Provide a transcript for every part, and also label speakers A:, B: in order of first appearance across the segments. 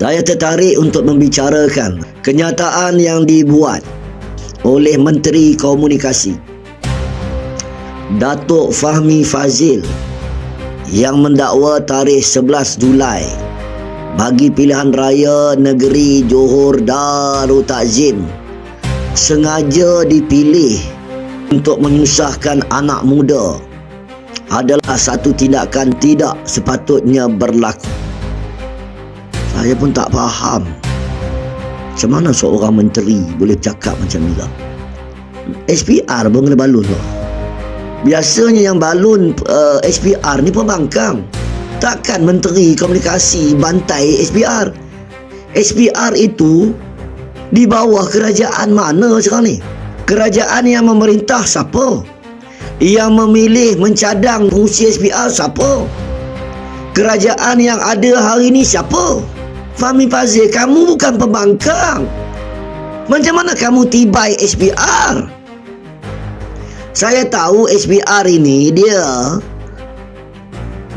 A: Saya tertarik untuk membicarakan kenyataan yang dibuat oleh Menteri Komunikasi Datuk Fahmi Fadzil yang mendakwa tarikh 11 Julai bagi pilihan raya negeri Johor Darul Ta'zim sengaja dipilih untuk menyusahkan anak muda adalah satu tindakan tidak sepatutnya berlaku. Saya pun tak faham macam mana seorang menteri boleh cakap macam ni lah. SPR pun kena balun lah. Biasanya yang balun SPR ni pembangkang. Takkan Menteri Komunikasi bantai SPR. SPR itu di bawah kerajaan mana sekarang ni? Kerajaan yang memerintah siapa? Yang memilih mencadang fungsi SPR siapa? Kerajaan yang ada hari ni siapa? Fahmi Fadzil, kamu bukan pembangkang. Macam mana kamu tibai SPR? Saya tahu SPR ini dia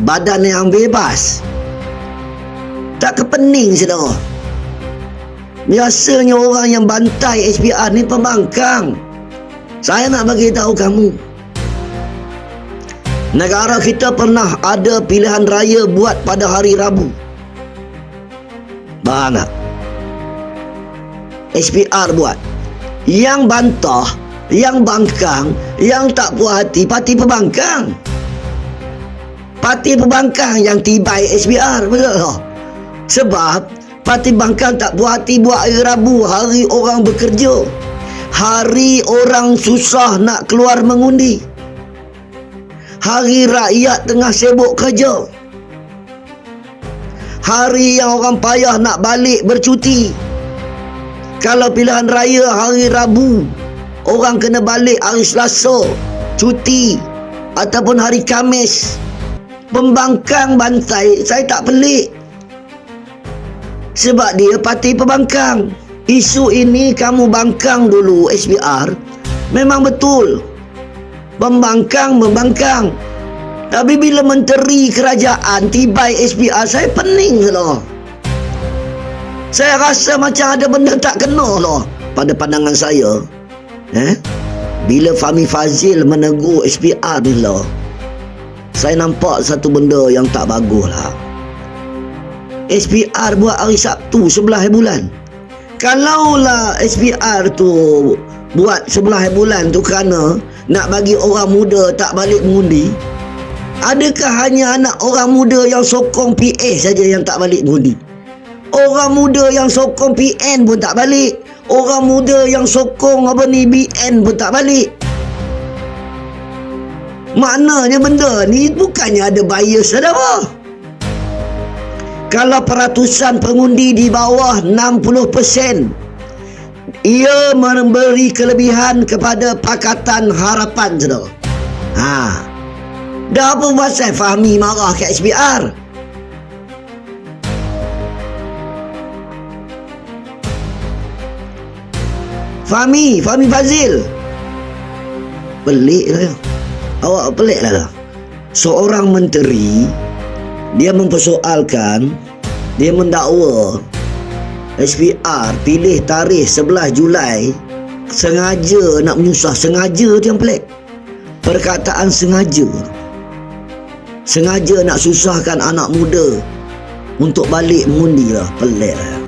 A: badan yang bebas, tak kepening saudara. Biasanya orang yang bantai SPR ni pembangkang. Saya nak bagi tahu kamu, negara kita pernah ada pilihan raya buat pada hari Rabu. Faham tak? SPR buat. Yang bantah, yang bangkang, yang tak puas hati parti pembangkang. Parti pembangkang yang tibai SPR, betul tak? Sebab parti bangkang tak puas hati buat hari Rabu, hari orang bekerja, hari orang susah nak keluar mengundi, hari rakyat tengah sibuk kerja, hari yang orang payah nak balik bercuti. Kalau pilihan raya hari Rabu, orang kena balik hari Selasa cuti, ataupun hari Khamis. Pembangkang bantai, saya tak pelik. Sebab dia parti pembangkang. Isu ini kamu bangkang dulu SPR, memang betul. Pembangkang membangkang. Tapi bila menteri kerajaan tibai SPR, saya pening lah. Saya rasa macam ada benda tak kena lah pada pandangan saya. Bila Fahmi Fadzil menegur SPR ni lah, saya nampak satu benda yang tak bagus lah. SPR buat hari Sabtu 11 bulan. Kalaulah SPR tu buat 11 bulan tu kerana nak bagi orang muda tak balik mengundi, adakah hanya anak orang muda yang sokong PA saja yang tak balik mengundi? Orang muda yang sokong PN pun tak balik. Orang muda yang sokong BN pun tak balik. Maknanya benda ni bukannya ada bias ada apa. Kalau peratusan pengundi di bawah 60%, ia memberi kelebihan kepada Pakatan Harapan saudara. Dah apa pasal Fahmi marah ke SPR? Fahmi Fadzil, pelik lah. Awak pelik lah. Seorang menteri, dia mempersoalkan, dia mendakwa SPR pilih tarikh 11 Julai sengaja nak menyusah. Sengaja tu yang pelik. Perkataan sengaja nak susahkan anak muda untuk balik mengundi lah. Pelik lah.